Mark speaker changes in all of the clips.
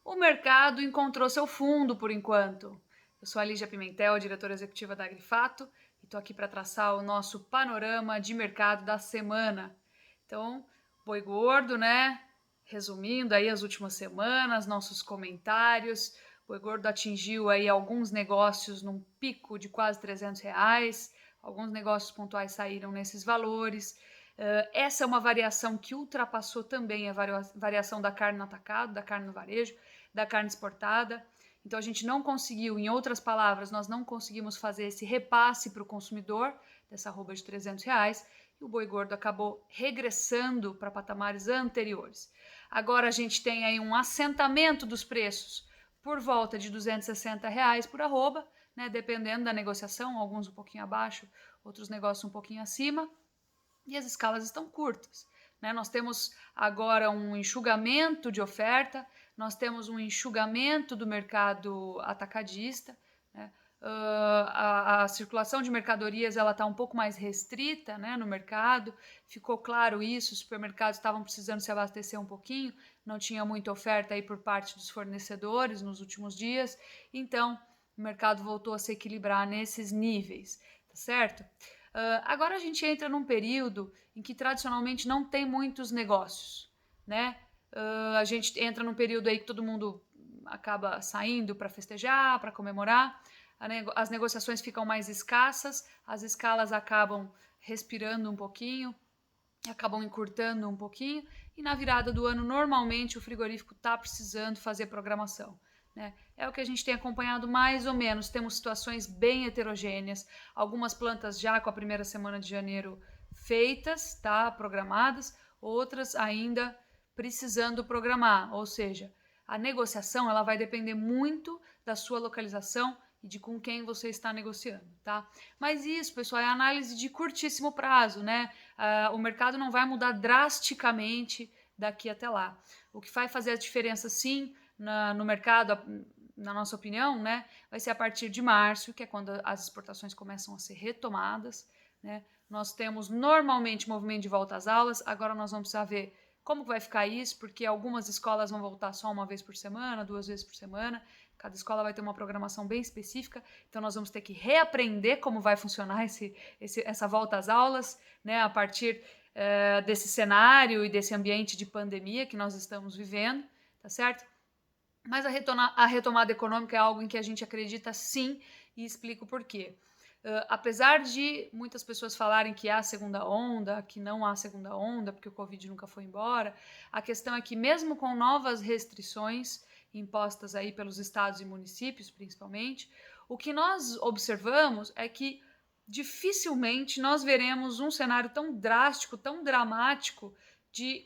Speaker 1: o mercado encontrou seu fundo por enquanto. Eu sou a Lígia Pimentel, diretora executiva da Agrifato, e estou aqui para traçar o nosso panorama de mercado da semana. Então, boi gordo, né? Resumindo aí as últimas semanas, nossos comentários. Boi gordo atingiu aí alguns negócios num pico de quase R$ 300. Alguns negócios pontuais saíram nesses valores. Essa é uma variação que ultrapassou também a variação da carne no atacado, da carne no varejo, da carne exportada. Então a gente não conseguiu, em outras palavras, nós não conseguimos fazer esse repasse para o consumidor dessa arroba de R$ 300 e o boi gordo acabou regressando para patamares anteriores. Agora a gente tem aí um assentamento dos preços por volta de R$ 260 por arroba, né, dependendo da negociação, alguns um pouquinho abaixo, outros negócios um pouquinho acima, e as escalas estão curtas. Né? Nós temos agora um enxugamento de oferta, nós temos um enxugamento do mercado atacadista, né? A circulação de mercadorias ela está um pouco mais restrita, né, no mercado, ficou claro isso, os supermercados estavam precisando se abastecer um pouquinho, não tinha muita oferta aí por parte dos fornecedores nos últimos dias, então o mercado voltou a se equilibrar nesses níveis, tá certo? Agora a gente entra num período em que tradicionalmente não tem muitos negócios, né? A gente entra num período aí que todo mundo acaba saindo para festejar, para comemorar, as negociações ficam mais escassas, as escalas acabam respirando um pouquinho, acabam encurtando um pouquinho, e na virada do ano, normalmente, o frigorífico está precisando fazer programação. Né? É o que a gente tem acompanhado mais ou menos, temos situações bem heterogêneas, algumas plantas já com a primeira semana de janeiro feitas, tá, programadas, outras ainda precisando programar, ou seja, a negociação ela vai depender muito da sua localização e de com quem você está negociando, tá? Mas isso, pessoal, é análise de curtíssimo prazo, né? O mercado não vai mudar drasticamente daqui até lá. O que vai fazer a diferença, sim, no mercado, na nossa opinião, né, vai ser a partir de março, que é quando as exportações começam a ser retomadas, né? Nós temos normalmente movimento de volta às aulas, agora nós vamos precisar ver como vai ficar isso, porque algumas escolas vão voltar só uma vez por semana, 2 vezes por semana, cada escola vai ter uma programação bem específica, então nós vamos ter que reaprender como vai funcionar essa volta às aulas, né, a partir desse cenário e desse ambiente de pandemia que nós estamos vivendo, tá certo? Mas a retomada econômica é algo em que a gente acredita sim, e explico por quê. Apesar de muitas pessoas falarem que há segunda onda, que não há segunda onda, porque o Covid nunca foi embora, a questão é que mesmo com novas restrições impostas aí pelos estados e municípios, principalmente, o que nós observamos é que dificilmente nós veremos um cenário tão drástico, tão dramático de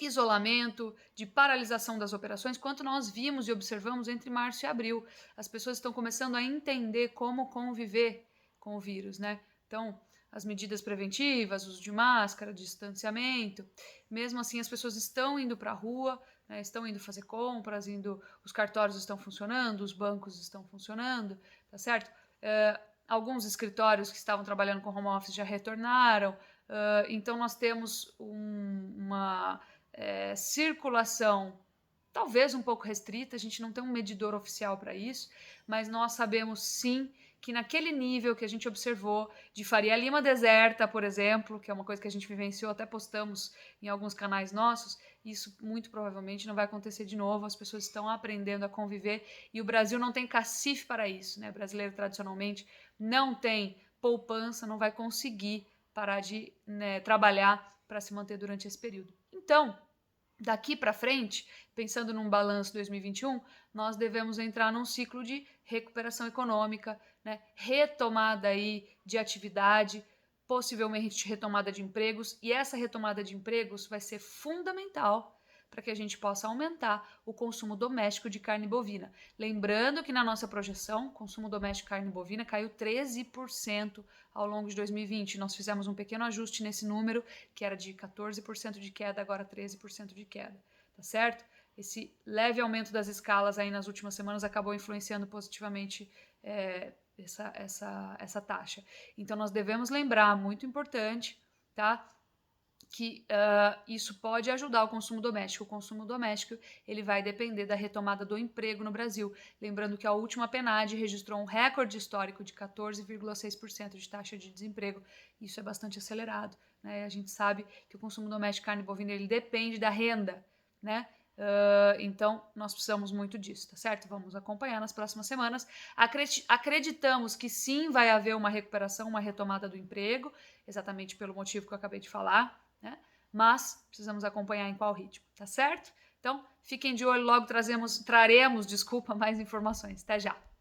Speaker 1: isolamento, de paralisação das operações, quanto nós vimos e observamos entre março e abril. As pessoas estão começando a entender como conviver com o vírus, né? Então, as medidas preventivas, uso de máscara, distanciamento, mesmo assim as pessoas estão indo para a rua, né, estão indo fazer compras, os cartórios estão funcionando, os bancos estão funcionando, tá certo? Alguns escritórios que estavam trabalhando com home office já retornaram, então nós temos uma circulação talvez um pouco restrita, a gente não tem um medidor oficial para isso, mas nós sabemos sim que naquele nível que a gente observou de Faria Lima deserta, por exemplo, que é uma coisa que a gente vivenciou, até postamos em alguns canais nossos, isso muito provavelmente não vai acontecer de novo, as pessoas estão aprendendo a conviver e o Brasil não tem cacife para isso, né? O brasileiro tradicionalmente não tem poupança, não vai conseguir parar de, né, trabalhar para se manter durante esse período. Então, daqui para frente, pensando num balanço 2021, nós devemos entrar num ciclo de recuperação econômica, né? Retomada aí de atividade, possivelmente retomada de empregos, e essa retomada de empregos vai ser fundamental para que a gente possa aumentar o consumo doméstico de carne bovina. Lembrando que na nossa projeção, o consumo doméstico de carne bovina caiu 13% ao longo de 2020. Nós fizemos um pequeno ajuste nesse número, que era de 14% de queda, agora 13% de queda, tá certo? Esse leve aumento das escalas aí nas últimas semanas acabou influenciando positivamente essa taxa. Então nós devemos lembrar, muito importante, tá? que isso pode ajudar o consumo doméstico. O consumo doméstico ele vai depender da retomada do emprego no Brasil. Lembrando que a última PNAD registrou um recorde histórico de 14,6% de taxa de desemprego. Isso é bastante acelerado, né? A gente sabe que o consumo doméstico de carne bovina ele depende da renda, né? Então, nós precisamos muito disso, tá certo? Vamos acompanhar nas próximas semanas. Acreditamos que sim vai haver uma recuperação, uma retomada do emprego, exatamente pelo motivo que eu acabei de falar, né? Mas precisamos acompanhar em qual ritmo, tá certo? Então, fiquem de olho, logo traremos, mais informações. Até já!